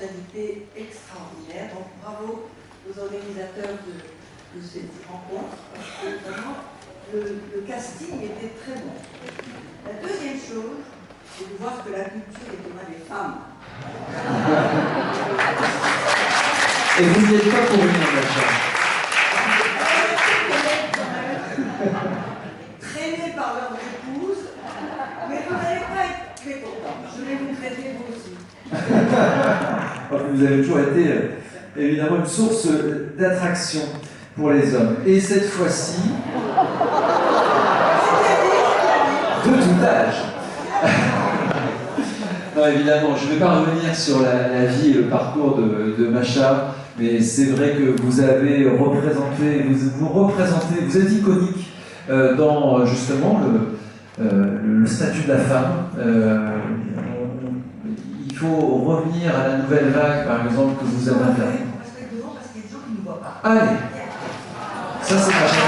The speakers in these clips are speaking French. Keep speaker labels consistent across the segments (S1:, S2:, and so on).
S1: d'invités extraordinaires. Donc bravo aux organisateurs de cette rencontre, parce que vraiment le casting était très bon. La deuxième chose, c'est de voir que la culture est au main des femmes.
S2: Et vous n'y êtes pas pour rien, Macha.
S1: Traînés par leurs épouses, mais vous n'allez pas être très contents. Je vais vous traiter vous aussi.
S2: Vous avez toujours été évidemment une source d'attraction pour les hommes. Et cette fois-ci, de tout âge. Non, évidemment, je ne vais pas revenir sur la vie et le parcours de Macha, mais c'est vrai que vous avez représenté, vous êtes iconique dans justement le statut de la femme. Il faut revenir à la nouvelle vague, par exemple, que vous avez interviewée.
S1: Parce qu'il y a des gens qui ne nous voient pas.
S2: Allez, ça c'est Macha.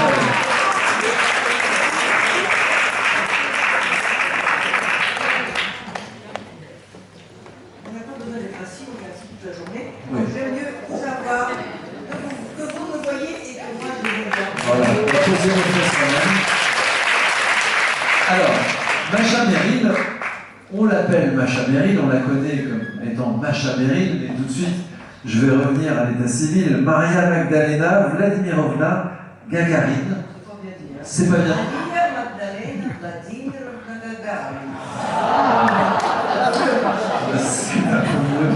S2: Alors, Macha Merrill, on l'appelle Macha Merrill, on la connaît comme étant Macha Merrill, mais tout de suite, je vais revenir à l'état civil. Maria Magdalena Vladimirovna Gagarine. C'est pas bien.
S1: Maria Magdalena Vladimirovna Gagarine.
S2: C'est un peu mieux.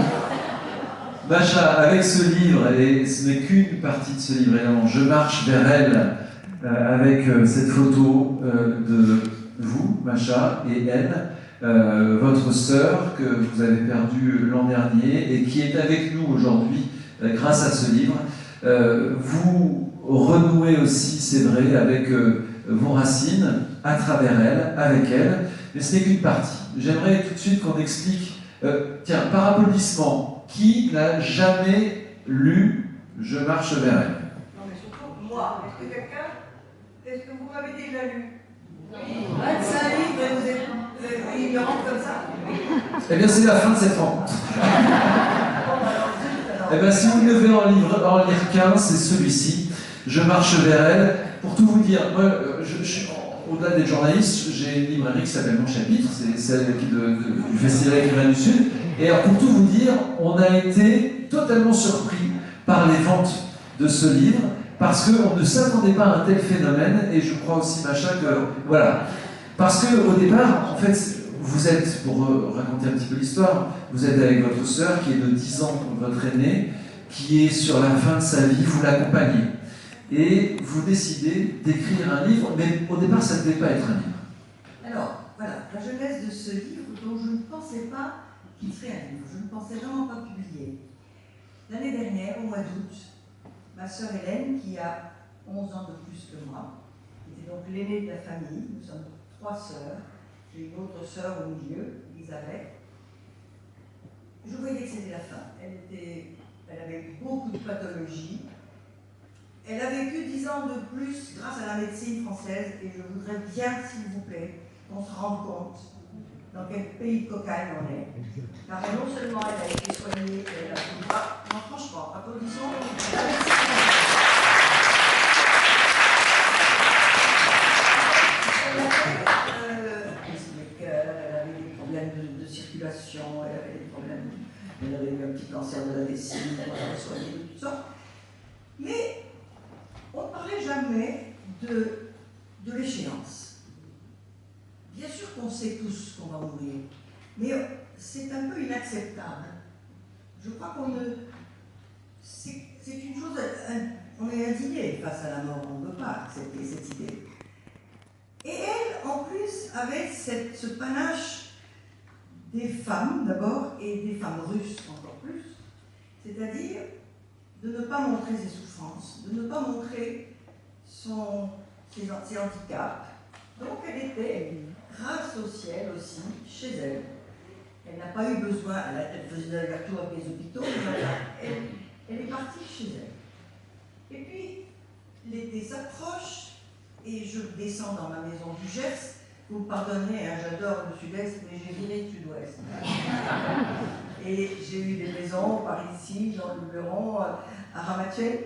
S2: Macha, avec ce livre, et ce n'est qu'une partie de ce livre, évidemment, je marche vers elle avec cette photo de vous, Macha, et elle, votre sœur que vous avez perdue l'an dernier et qui est avec nous aujourd'hui grâce à ce livre. Vous renouez aussi, c'est vrai, avec vos racines, à travers elle, avec elle, mais ce n'est qu'une partie. J'aimerais tout de suite qu'on explique, tiens, par applaudissement, qui n'a jamais lu « Je marche vers elle » ?
S1: Non mais surtout, moi, est-ce que vous m'avez déjà lu? Oui. 25 livres et vous êtes ignorante comme ça?
S2: Eh bien, c'est la fin de cette rencontre. Eh bien, si vous ne devez en lire qu'un, c'est celui-ci. Je marche vers elle. Pour tout vous dire, moi, au-delà des journalistes, j'ai une librairie qui s'appelle Mon Chapitre, c'est celle du Festival Écrivain du Sud. Et alors, pour tout vous dire, on a été totalement surpris par les ventes de ce livre, parce qu'on ne s'attendait pas à un tel phénomène, et je crois aussi, Macha, que... Voilà. Parce qu'au départ, en fait, vous êtes, pour raconter un petit peu l'histoire, vous êtes avec votre sœur, qui est de 10 ans, votre aînée, qui est sur la fin de sa vie, vous l'accompagnez. Et vous décidez d'écrire un livre, mais au départ, ça ne devait pas être un livre.
S1: Alors, voilà, la jeunesse de ce livre, dont je ne pensais pas qu'il serait un livre, je ne pensais vraiment pas publier. L'année dernière, au mois d'août, ma sœur Hélène, qui a 11 ans de plus que moi, qui était donc l'aînée de la famille, nous sommes 3 sœurs, j'ai une autre sœur au milieu, Elisabeth. Je voyais que c'était la fin. Elle avait eu beaucoup de pathologies. Elle a vécu 10 ans de plus grâce à la médecine française, et je voudrais bien, s'il vous plaît, qu'on se rende compte dans quel pays de cocagne on est. Car non seulement elle a été soignée, elle a pu... Ah, non, franchement, applaudissons. Elle avait des problèmes de circulation, elle avait des problèmes, elle avait eu un petit cancer de la vessie, elle a soigné de toutes sortes. Mais on ne parlait jamais de l'échéance. Bien sûr qu'on sait tous qu'on va mourir, mais c'est un peu inacceptable. Je crois qu'on ne... C'est une chose... On est indigné face à la mort, on ne peut pas accepter cette idée. Et elle, en plus, avait ce panache des femmes, d'abord, et des femmes russes encore plus, c'est-à-dire de ne pas montrer ses souffrances, de ne pas montrer ses handicaps. Donc elle était, grâce au ciel aussi, chez elle. Elle n'a pas eu besoin, elle faisait des allers-retours avec les hôpitaux, mais elle est partie chez elle. Et puis, l'été s'approche, et je descends dans ma maison du Gers. Vous me pardonnerez, hein, j'adore le sud-est, mais j'ai viré le sud-ouest. Et j'ai eu des maisons par ici, dans le Luberon, à Ramatuelle.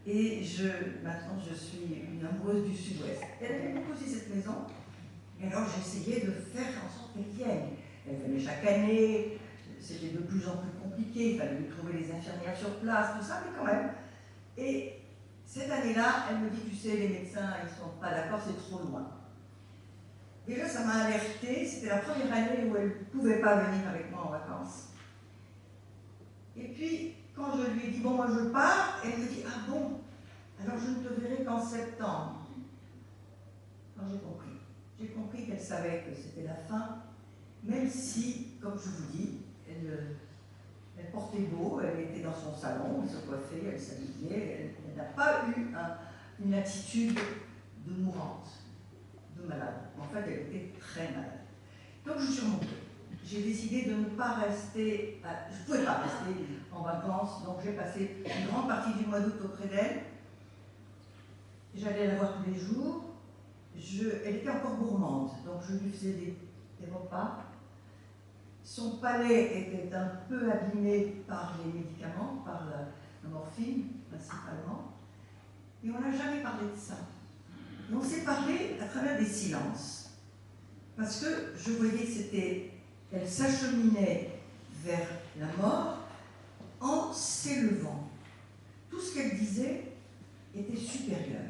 S1: Et maintenant, je suis une amoureuse du Sud-Ouest. Elle aimait beaucoup aussi cette maison. Et alors, j'essayais de faire en sorte qu'elle vienne. Elle venait chaque année. C'était de plus en plus compliqué. Il fallait lui trouver les infirmières sur place, tout ça, mais quand même. Et cette année-là, elle me dit, tu sais, les médecins, ils ne sont pas d'accord, c'est trop loin. Déjà, ça m'a alertée. C'était la première année où elle ne pouvait pas venir avec moi en vacances. Et puis, quand je lui ai dit, bon, moi je pars, elle me dit, ah bon, alors je ne te verrai qu'en septembre. Alors j'ai compris. J'ai compris qu'elle savait que c'était la fin, même si, comme je vous dis, elle portait beau, elle était dans son salon, elle se coiffait, elle s'habillait, elle n'a pas eu une attitude de mourante, de malade. En fait, elle était très malade. Donc je suis remontée. J'ai décidé de ne pas rester, je ne pouvais pas rester en vacances, donc j'ai passé une grande partie du mois d'août auprès d'elle. J'allais la voir tous les jours. Elle était encore gourmande, donc je lui faisais des repas. Son palais était un peu abîmé par les médicaments, par la morphine principalement. Et on n'a jamais parlé de ça. Et on s'est parlé à travers des silences. Parce que je voyais que elle s'acheminait vers la mort en s'élevant. Tout ce qu'elle disait était supérieur.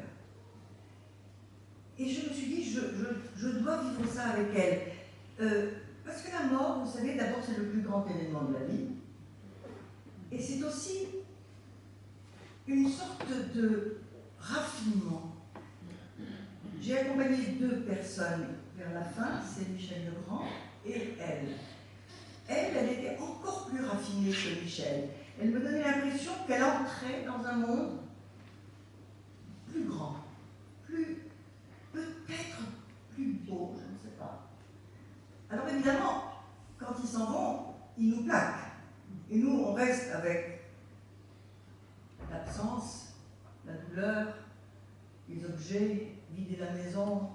S1: Et je me suis dit, je dois vivre ça avec elle. Parce que la mort, vous savez, d'abord c'est le plus grand événement de la vie. Et c'est aussi une sorte de raffinement. J'ai accompagné 2 personnes vers la fin, c'est Michel Legrand et elle. Elle était encore plus raffinée que Michel. Elle me donnait l'impression qu'elle entrait dans un monde plus grand, peut-être plus beau, je ne sais pas. Alors évidemment, quand ils s'en vont, ils nous plaquent. Et nous, on reste avec l'absence, la douleur, les objets, vider la maison,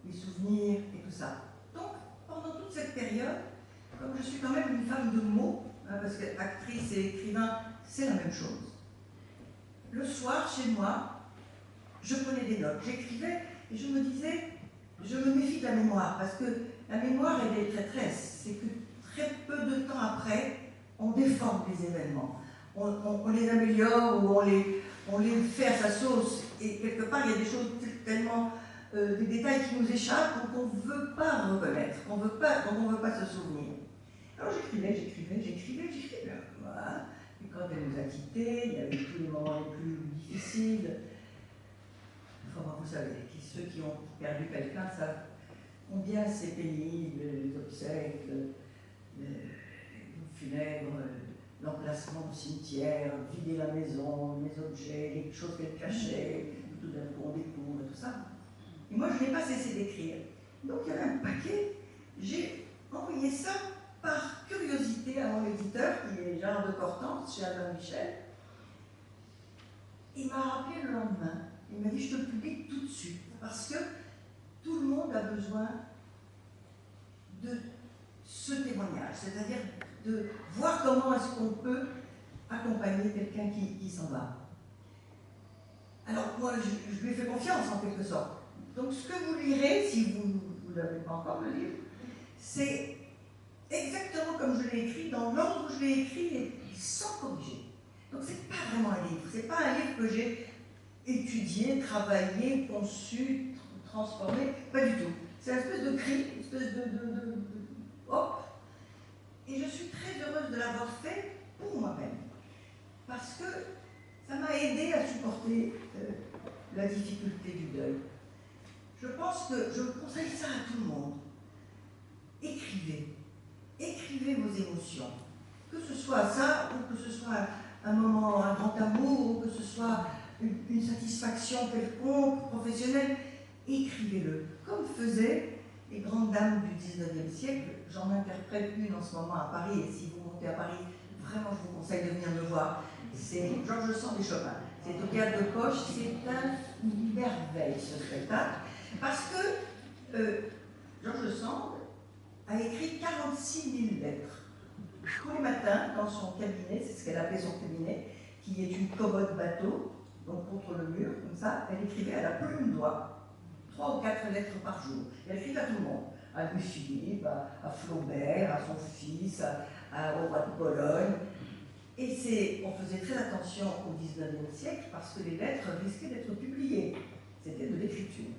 S1: les souvenirs et tout ça. Donc, pendant toute cette période, comme je suis quand même une femme de mots, parce que actrice et écrivain, c'est la même chose. Le soir, chez moi, je prenais des notes, j'écrivais et je me disais, je me méfie de la mémoire, parce que la mémoire, elle est traîtresse. C'est que très peu de temps après, on déforme les événements. On les améliore ou on les fait à sa sauce. Et quelque part, il y a des choses tellement, des détails qui nous échappent qu'on ne veut pas reconnaître, dont on ne veut pas se souvenir. Alors j'écrivais. Voilà. Et quand elle nous a quittés, il y avait tous les moments les plus difficiles. Enfin, vous savez, ceux qui ont perdu quelqu'un savent combien c'est pénible, les obsèques, les funèbres, l'emplacement au cimetière, vider la maison, les objets, les choses qu'elle cachait, tout d'un coup on découvre, tout ça. Et moi, je n'ai pas cessé d'écrire. Donc il y avait un paquet. J'ai envoyé ça par curiosité à mon éditeur, qui est Gérard de Cortance, chez Albin Michel. Il m'a rappelé le lendemain. Il m'a dit, je te le publie tout de suite, parce que tout le monde a besoin de ce témoignage, c'est-à-dire de voir comment est-ce qu'on peut accompagner quelqu'un qui s'en va. Alors moi, je lui ai fait confiance en quelque sorte. Donc ce que vous lirez, si vous ne l'avez pas encore le livre, c'est exactement comme je l'ai écrit, dans l'ordre où je l'ai écrit, et sans corriger. Donc c'est pas vraiment un livre, c'est pas un livre que j'ai étudié, travaillé, conçu, transformé, pas du tout. C'est une espèce de cri, une espèce de hop. Et je suis très heureuse de l'avoir fait pour moi-même. Parce que ça m'a aidé à supporter la difficulté du deuil. Je pense que je conseille ça à tout le monde. Écrivez. Écrivez vos émotions. Que ce soit ça, ou que ce soit un moment, un grand amour, ou que ce soit une satisfaction quelconque, professionnelle, écrivez-le. Comme faisaient les grandes dames du 19e siècle. J'en interprète une en ce moment à Paris, et si vous montez à Paris, vraiment je vous conseille de venir me voir. C'est Georges Sand et Chopin. C'est au théâtre de Coche, c'est une merveille ce spectacle, parce que Georges Sand a écrit 46 000 lettres tous les matins, dans son cabinet, c'est ce qu'elle appelait son cabinet, qui est une commode bateau, donc contre le mur, comme ça, elle écrivait à la plume doigt 3 ou 4 lettres par jour. Et elle écrivait à tout le monde, à Louis-Philippe, à Flaubert, à son fils, au roi de Pologne. Et on faisait très attention au XIXe siècle parce que les lettres risquaient d'être publiées. C'était de l'écriture.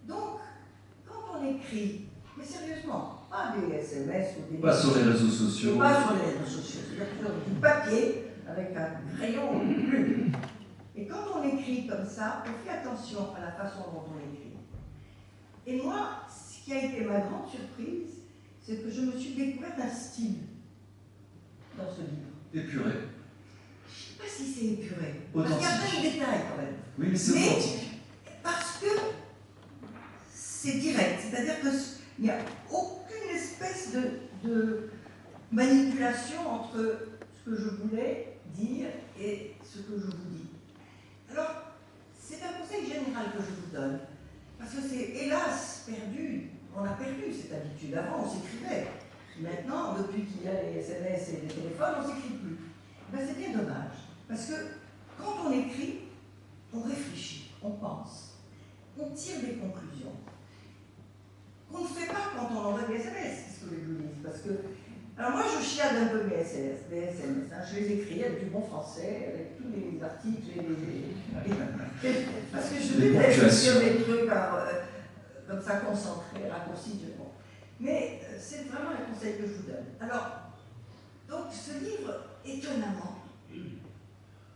S1: Donc, quand on écrit, mais sérieusement, pas des SMS ou des...
S2: Pas sur les réseaux sociaux.
S1: Pas sur les réseaux sociaux, c'est-à-dire sur du papier avec un crayon ou une plume. Et quand on écrit comme ça, on fait attention à la façon dont on écrit. Et moi, ce qui a été ma grande surprise, c'est que je me suis découvert un style dans ce livre.
S2: Épuré.
S1: Je ne sais pas si c'est épuré.
S2: Authentique.
S1: Parce qu'il y a plein de détails quand même.
S2: Oui, mais c'est authentique.
S1: Parce que c'est direct. C'est-à-dire qu'il n'y a aucune espèce de manipulation entre ce que je voulais dire et ce que je vous dis. Alors, c'est un conseil général que je vous donne. Parce que c'est hélas perdu. On a perdu cette habitude. Avant, on s'écrivait. Maintenant, depuis qu'il y a les SMS et les téléphones, on ne s'écrit plus. Ben, c'est bien dommage. Parce que quand on écrit, on réfléchit, on pense, on tire des conclusions. Qu'on ne fait pas quand on envoie des SMS, c'est ce que je vous dis. Parce que, alors moi, je chiale un peu mes SMS. Hein. Je les écris avec du bon français, avec tous les articles, parce que je déteste écrire des trucs comme ça concentrés, raccourcis. Bon. Mais c'est vraiment un conseil que je vous donne. Alors, donc ce livre, étonnamment,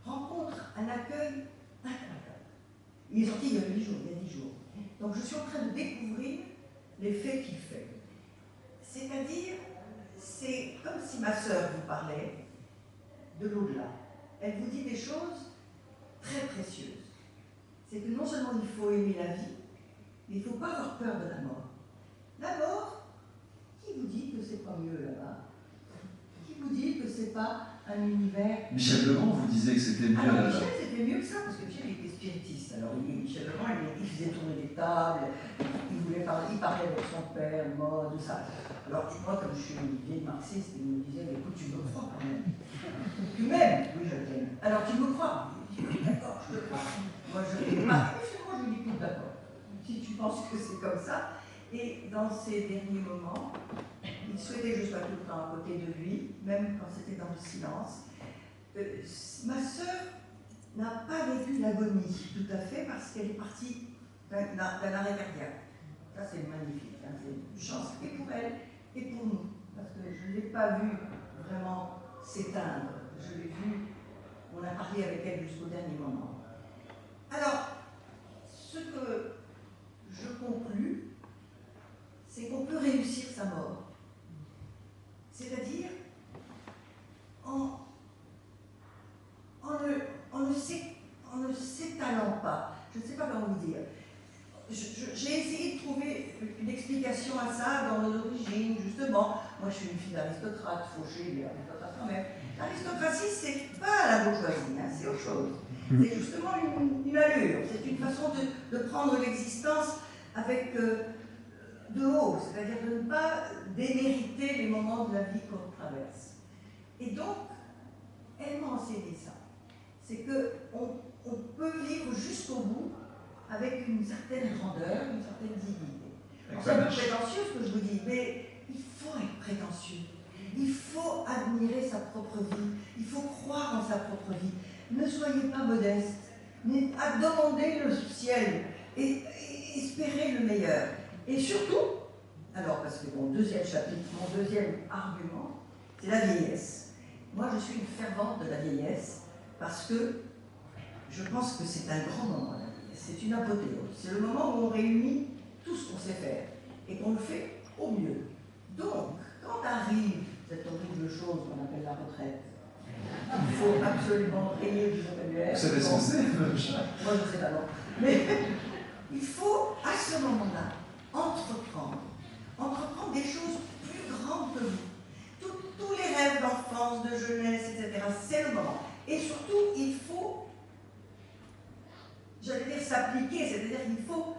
S1: rencontre un accueil incroyable. Il est sorti il y a 10 jours. Donc je suis en train de découvrir l'effet qu'il fait. C'est-à-dire, c'est comme si ma sœur vous parlait de l'au-delà. Elle vous dit des choses très précieuses. C'est que non seulement il faut aimer la vie, mais il ne faut pas avoir peur de la mort. La mort, qui vous dit que c'est pas mieux là-bas? Qui vous dit que c'est pas un univers...
S2: Michel Legrand vous disait que c'était mieux
S1: là-bas.
S2: là-bas.
S1: Michel, c'était mieux que ça, parce que Michel était spiritiste. Alors Michel Legrand, il faisait tourner des tables, il parlait avec son père, mort, tout ça. Alors moi, comme je suis une vieille marxiste, il me disait, écoute, tu me crois quand même. Tu m'aimes? Oui, je t'aime. Alors tu me crois? Je dis, d'accord, je te crois. Moi, je ne dis pas. Moi, je lui dis, d'accord. Si tu penses que c'est comme ça. Et dans ces derniers moments, il souhaitait que je sois tout le temps à côté de lui, même quand c'était dans le silence. Ma sœur n'a pas vécu l'agonie tout à fait parce qu'elle est partie d'un arrêt cardiaque. Ça, c'est magnifique. Hein, c'est une chance et pour elle et pour nous. Parce que je ne l'ai pas vue vraiment s'éteindre. Je l'ai vue, on a parlé avec elle jusqu'au dernier moment. Alors, ce que je conclus, c'est qu'on peut réussir sa mort. C'est-à-dire en ne s'étalant pas. Je ne sais pas comment vous dire. J'ai essayé de trouver une explication à ça dans nos origines, justement. Moi, je suis une fille d'aristocrate, fauchée, mais aristocrate quand même. L'aristocratie, c'est pas la bourgeoisie, hein, c'est autre chose. C'est justement une allure, c'est une façon de prendre l'existence avec de haut, c'est-à-dire de ne pas démériter les moments de la vie qu'on traverse. Et donc, elle m'a enseigné ça. C'est qu'on peut vivre jusqu'au bout avec une certaine grandeur, une certaine dignité. C'est un peu prétentieux ce que je vous dis, mais il faut être prétentieux. Il faut admirer sa propre vie. Il faut croire en sa propre vie. Ne soyez pas modeste. Demandez le ciel et espérez le meilleur. Et surtout, alors parce que mon deuxième chapitre, mon deuxième argument, c'est la vieillesse. Moi, je suis une fervente de la vieillesse parce que je pense que c'est un grand moment, la vieillesse. C'est une apothéose. C'est le moment où on réunit tout ce qu'on sait faire et qu'on le fait au mieux. Donc, quand arrive cette horrible chose qu'on appelle la retraite, il faut absolument rayer du vocabulaire.
S2: Vous savez ce que c'est?
S1: Moi, je sais pas, non. Mais il faut, à ce moment-là, entreprendre des choses plus grandes que vous. Tous les rêves d'enfance, de jeunesse, etc., c'est le moment. Et surtout, il faut, j'allais dire, s'appliquer, c'est-à-dire qu'il faut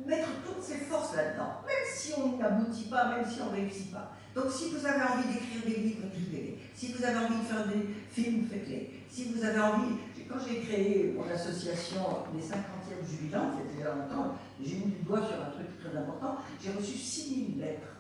S1: mettre toutes ses forces là-dedans, même si on n'aboutit pas, même si on ne réussit pas. Donc si vous avez envie d'écrire des livres, écrivez-les. Si vous avez envie de faire des films, faites-les. Si vous avez envie... Quand j'ai créé mon association des 50e jubilants, il y a longtemps, j'ai mis du doigt sur un truc très important, j'ai reçu 6000 lettres.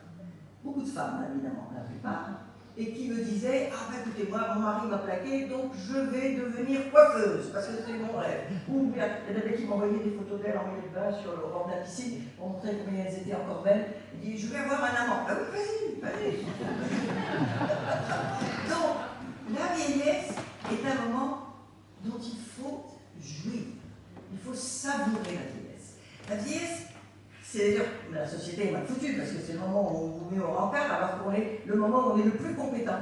S1: Beaucoup de femmes, évidemment, la plupart, et qui me disaient « Ah ben écoutez, moi, mon mari m'a plaqué, donc je vais devenir coiffeuse, parce que c'est mon rêve. » Ou il y en avait qui m'envoyaient des photos d'elles en milieu de bain sur le bord de la piscine pour montrer combien elles étaient encore belles. Ils disaient « Je vais avoir un amant. » Ah oui, vas-y, vas-y. Donc, la vieillesse est un moment dont il faut jouir. Il faut savourer la vieillesse. La vieillesse, c'est d'ailleurs, la société est mal foutue, parce que c'est le moment où on vous met au rencard, alors qu'on est le moment où on est le plus compétent.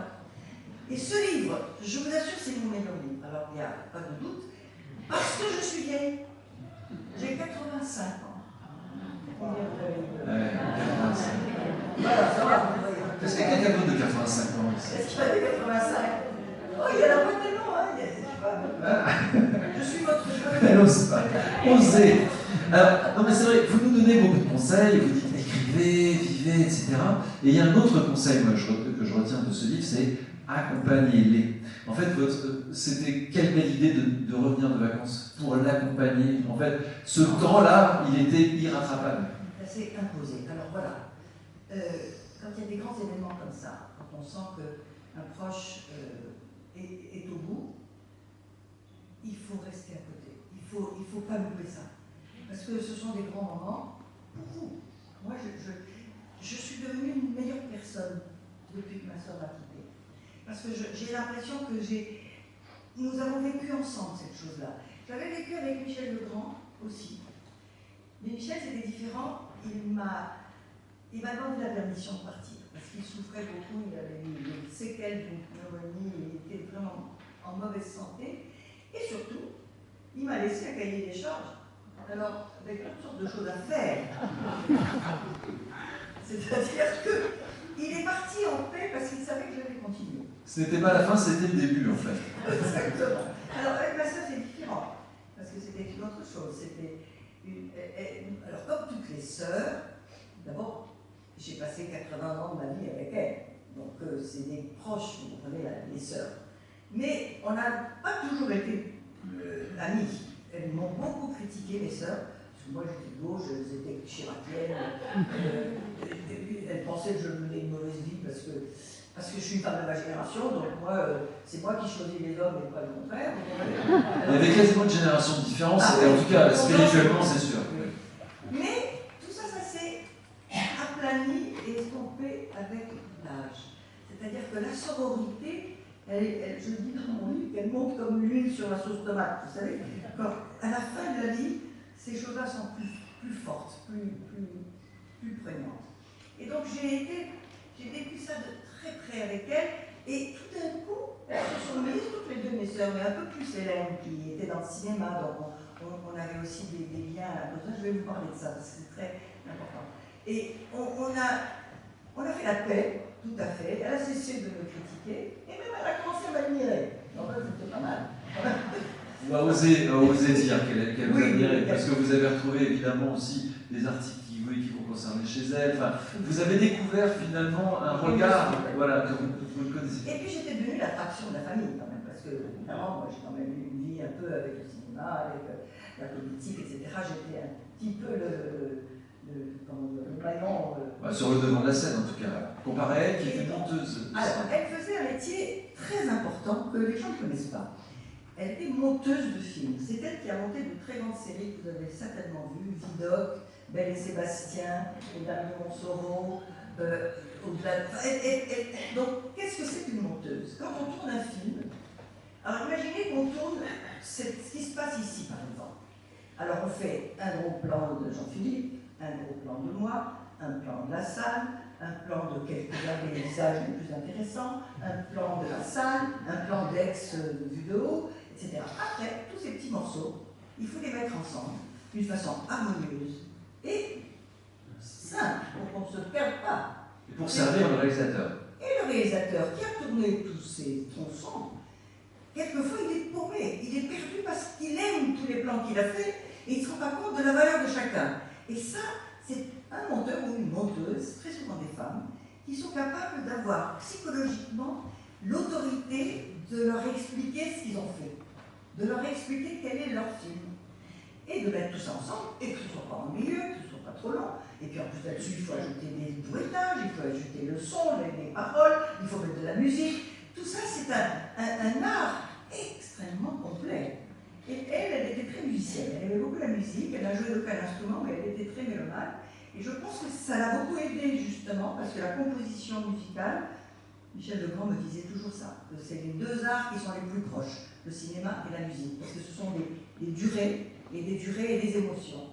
S1: Et ce livre, je vous assure, c'est mon meilleur livre. Alors, il n'y a pas de doute, parce que je suis vieille. J'ai 85 ans. Combien vous avez
S2: 85.
S1: Voilà, ça va.
S2: Est-ce qu'il y a quelqu'un d'autre de 85 ans ici?
S1: Est-ce qu'il y a des 85? Oh, il y en a pas tellement, hein. Je suis votre jeu.
S2: Elle n'ose pas. Osez. Alors, non mais c'est vrai, vous nous donnez beaucoup de conseils, vous dites écrivez, vivez, etc. Et il y a un autre conseil moi, que je retiens de ce livre, c'est accompagnez-les. En fait, c'était quelle belle idée de revenir de vacances pour l'accompagner. En fait, ce temps-là, il était irrattrapable.
S1: Ça s'est imposé. Alors voilà, quand il y a des grands événements comme ça, quand on sent qu'un proche est au bout, il faut rester à côté. Il faut pas louper ça. Parce que ce sont des grands moments pour vous. Moi, je suis devenue une meilleure personne depuis que ma soeur m'a quittée. Parce que j'ai l'impression que nous avons vécu ensemble cette chose-là. J'avais vécu avec Michel Legrand aussi. Mais Michel, c'était différent. Il m'a demandé la permission de partir. Parce qu'il souffrait beaucoup, il avait eu des séquelles d'une pneumonie, il était vraiment en mauvaise santé. Et surtout, il m'a laissé un cahier des charges. Alors, avec toutes sortes de choses à faire. C'est-à-dire qu'il est parti en paix parce qu'il savait que j'allais continuer.
S2: Ce n'était pas la fin, c'était le début en fait.
S1: Exactement. Alors, avec ma soeur, c'est différent. Parce que c'était une autre chose. Alors, comme toutes les sœurs, d'abord, j'ai passé 80 ans de ma vie avec elle. Donc, c'est des proches, vous comprenez, les sœurs. Mais on n'a pas toujours été amis. Elles m'ont beaucoup critiqué, mes sœurs, parce que moi j'étais de gauche, elles étaient chiraciennes. Elles pensaient que je menais une mauvaise vie parce que je suis une femme de ma génération, donc moi, c'est moi qui choisis les hommes et pas le contraire.
S2: Il y avait quasiment une génération de différence, et en tout cas, spirituellement, c'est sûr.
S1: Mais tout ça, ça s'est aplani et estompé avec l'âge. C'est-à-dire que la sororité, je dis dans mon livre qu'elle monte comme l'huile sur la sauce tomate. Vous savez, à la fin de la vie, ces choses-là sont plus fortes, plus prégnantes. Et donc j'ai vécu ça de très près avec elle, et tout d'un coup, elles se sont mises, toutes les deux mes sœurs, mais un peu plus Hélène, qui était dans le cinéma, donc on avait aussi des liens. Donc ça, je vais vous parler de ça, parce que c'est très important. Et on a fait la paix, tout à fait. Elle a cessé de me critiquer, et même elle a commencé à m'admirer. Donc c'était pas mal.
S2: On va oser dire qu'elle vous admirait, parce que vous avez retrouvé évidemment aussi des articles qui vous concernaient chez elle. Enfin, vous avez découvert finalement un regard voilà, que vous ne connaissiez pas.
S1: Et puis j'étais devenue l'attraction de la famille quand même, parce que évidemment, moi j'ai quand même eu une vie un peu avec le cinéma, avec la politique, etc. J'étais un petit peu le maillon.
S2: Sur le devant de la scène en tout cas, comparé à elle qui était monteuse.
S1: Alors, elle faisait un métier très important que les gens ne connaissent pas. Elle était monteuse de films. C'est elle qui a monté de très grandes séries que vous avez certainement vues, Vidocq, Belle et Sébastien, Les Dames de Montsoreau, donc, qu'est-ce que c'est qu'une monteuse? Quand on tourne un film, alors imaginez qu'on tourne ce qui se passe ici, par exemple. Alors, on fait un gros plan de Jean-Philippe, un gros plan de moi, un plan de la salle, un plan de quelques-uns des visages les plus intéressants, un plan de la salle, un plan d'ex vu de haut, etc. Après, tous ces petits morceaux, il faut les mettre ensemble d'une façon harmonieuse et simple, pour qu'on ne se perde pas.
S2: Et pour servir le réalisateur.
S1: Et le réalisateur qui a tourné tous ces tronçons, quelquefois il est paumé, il est perdu parce qu'il aime tous les plans qu'il a fait et il ne se rend pas compte de la valeur de chacun. Et ça, c'est un monteur ou une monteuse, très souvent des femmes, qui sont capables d'avoir psychologiquement l'autorité de leur expliquer ce qu'ils ont fait, de leur expliquer quel est leur film, et de mettre tout ça ensemble, et que ce ne soit pas ennuyeux, que ce ne soit pas trop long. Et puis en plus là-dessus, il faut ajouter des bruitages, il faut ajouter le son, les paroles, il faut mettre de la musique. Tout ça, c'est un art extrêmement complet. Et elle était très musicienne, elle aimait beaucoup la musique, elle n'a joué d'aucun instrument, mais elle était très mélomane. Et je pense que ça l'a beaucoup aidée justement, parce que la composition musicale, Michel Legrand me disait toujours ça, que c'est les deux arts qui sont les plus proches, le cinéma et la musique, parce que ce sont des durées, et des durées et des émotions.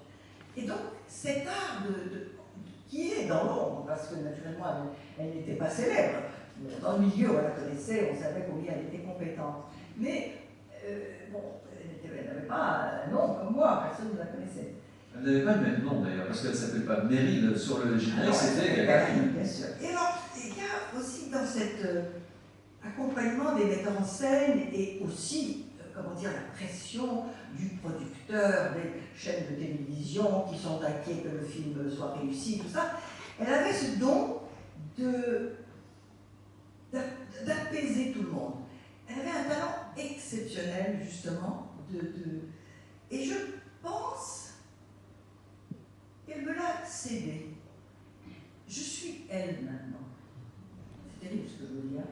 S1: Et donc, cet art qui est dans l'ombre, parce que naturellement, elle n'était pas célèbre. Dans le milieu, on la connaissait, on savait combien elle était compétente. Mais, bon, elle n'avait pas un nom comme moi, personne ne la connaissait.
S2: Elle n'avait pas le même nom d'ailleurs, parce qu'elle ne s'appelait pas Meryl sur le générique, c'était Gagarine.
S1: Bien sûr. Et alors, il y a aussi dans cet accompagnement des metteurs en scène et aussi, comment dire, la pression du producteur, des chaînes de télévision qui sont inquiets que le film soit réussi, tout ça, elle avait ce don d'apaiser tout le monde. Elle avait un talent exceptionnel, justement, et je pense qu'elle me l'a cédé. Je suis elle maintenant. C'est terrible ce que je veux dire.